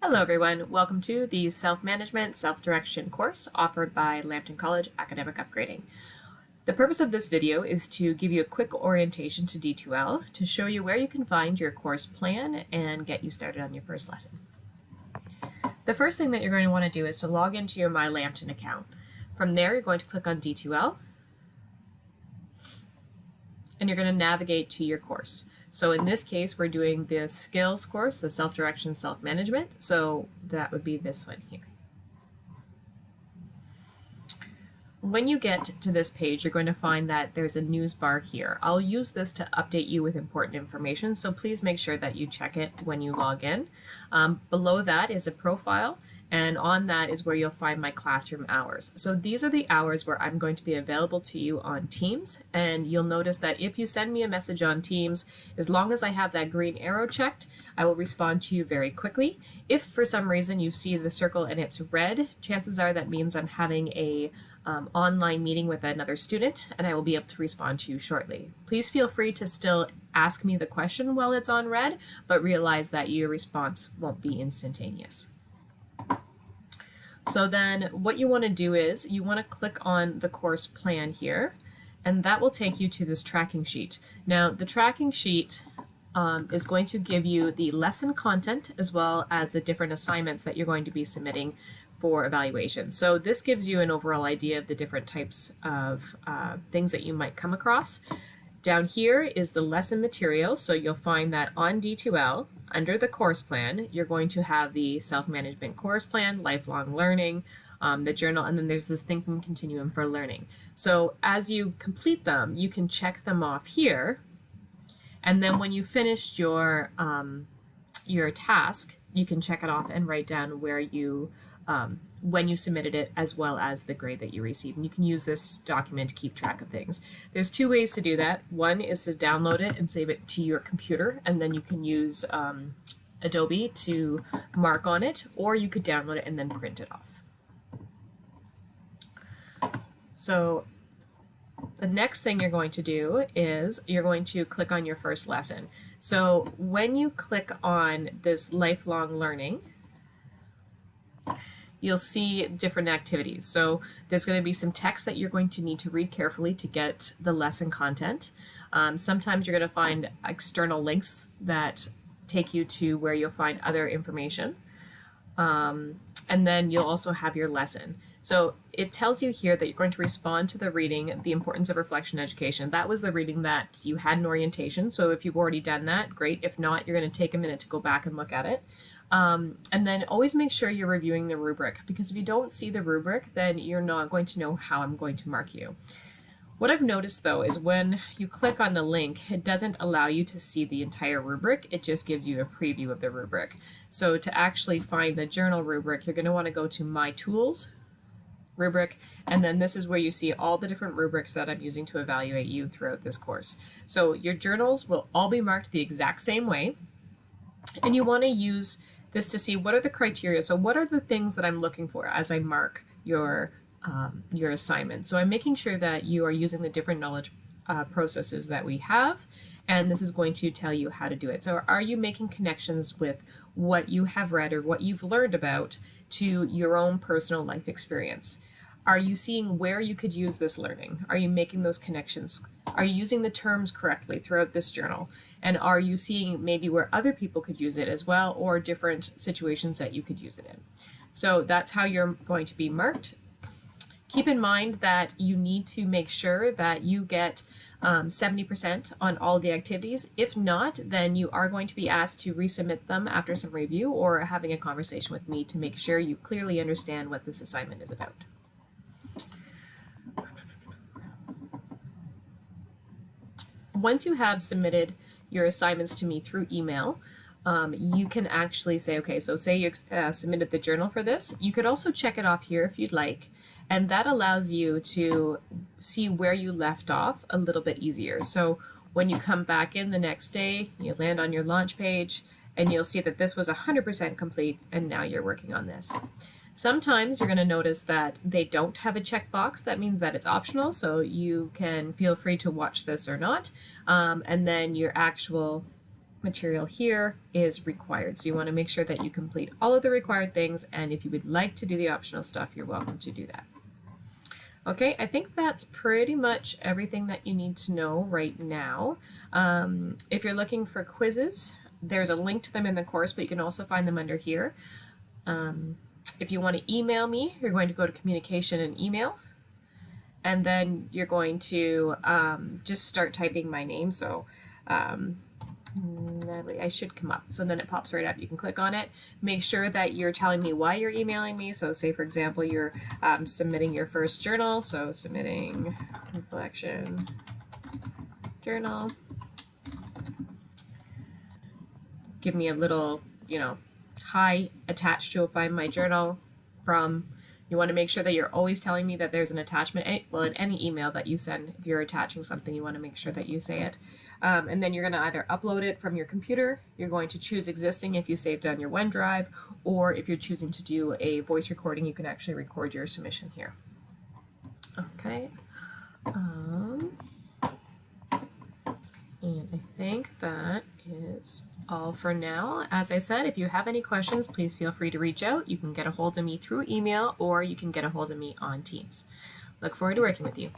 Hello everyone, welcome to the Self-Management, Self-Direction course offered by Lambton College Academic Upgrading. The purpose of this video is to give you a quick orientation to D2L to show you where you can find your course plan and get you started on your first lesson. The first thing that you're going to want to do is to log into your My Lambton account. From there, you're going to click on D2L and you're going to navigate to your course. So in this case, we're doing the Skills course, the Self-Direction, Self-Management. So that would be this one here. When you get to this page, you're going to find that there's a news bar here. I'll use this to update you with important information, so please make sure that you check it when you log in. Below that is a profile, and on that is where you'll find my classroom hours. So these are the hours where I'm going to be available to you on Teams, and you'll notice that if you send me a message on Teams, as long as I have that green arrow checked, I will respond to you very quickly. If for some reason you see the circle and it's red, chances are that means I'm having a online meeting with another student, and I will be able to respond to you shortly. Please feel free to still ask me the question while it's on red, but realize that your response won't be instantaneous. So then what you want to do is you want to click on the course plan here, and that will take you to this tracking sheet. Now the tracking sheet is going to give you the lesson content as well as the different assignments that you're going to be submitting for evaluation. So this gives you an overall idea of the different types of things that you might come across. Down here is the lesson material. So you'll find that on D2L, under the course plan, you're going to have the self-management course plan, lifelong learning, the journal, and then there's this thinking continuum for learning. So as you complete them, you can check them off here. And then when you finished your task, you can check it off and write down where you when you submitted it, as well as the grade that you received. And you can use this document to keep track of things. There's two ways to do that. One is to download it and save it to your computer, and then you can use Adobe to mark on it, or you could download it and then print it off. So the next thing you're going to do is you're going to click on your first lesson. So when you click on this lifelong learning, you'll see different activities. So there's going to be some text that you're going to need to read carefully to get the lesson content. Sometimes you're going to find external links that take you to where you'll find other information. And then you'll also have your lesson. So it tells you here that you're going to respond to the reading, The Importance of Reflection Education. That was the reading that you had in orientation. So if you've already done that, great. If not, you're going to take a minute to go back and look at it. And then always make sure you're reviewing the rubric, because if you don't see the rubric, then you're not going to know how I'm going to mark you. What I've noticed though is when you click on the link, it doesn't allow you to see the entire rubric. It just gives you a preview of the rubric. So to actually find the journal rubric, you're going to want to go to My Tools, Rubric, and then this is where you see all the different rubrics that I'm using to evaluate you throughout this course. So your journals will all be marked the exact same way, and you want to use this to see what are the criteria. So what are the things that I'm looking for as I mark your assignment? So I'm making sure that you are using the different knowledge processes that we have, and this is going to tell you how to do it. So are you making connections with what you have read or what you've learned about to your own personal life experience? Are you seeing where you could use this learning? Are you making those connections? Are you using the terms correctly throughout this journal? And are you seeing maybe where other people could use it as well, or different situations that you could use it in? So that's how you're going to be marked. Keep in mind that you need to make sure that you get 70% on all the activities. If not, then you are going to be asked to resubmit them after some review or having a conversation with me to make sure you clearly understand what this assignment is about. Once you have submitted your assignments to me through email, you can actually say, okay, so say you submitted the journal for this. You could also check it off here if you'd like, and that allows you to see where you left off a little bit easier. So when you come back in the next day, you land on your launch page, and you'll see that this was 100% complete, and now you're working on this. Sometimes you're going to notice that they don't have a checkbox. That means that it's optional, so you can feel free to watch this or not. And then your actual material here is required. So you want to make sure that you complete all of the required things, and if you would like to do the optional stuff, you're welcome to do that. Okay, I think that's pretty much everything that you need to know right now. If you're looking for quizzes, there's a link to them in the course, but you can also find them under here. If you want to email me, you're going to go to communication and email, and then you're going to just start typing my name. So Natalie, I should come up. So then it pops right up. You can click on it. Make sure that you're telling me why you're emailing me. So say, for example, you're submitting your first journal. So submitting reflection journal. Give me a little, hi attached to find my journal from. You want to make sure that you're always telling me that there's an attachment. Well, in any email that you send, if you're attaching something, you want to make sure that you say it. And then you're going to either upload it from your computer, you're going to choose existing if you saved it on your OneDrive, or if you're choosing to do a voice recording, you can actually record your submission here. Okay. And I think that is all for now. As I said, if you have any questions, please feel free to reach out. You can get a hold of me through email, or you can get a hold of me on Teams. Look forward to working with you.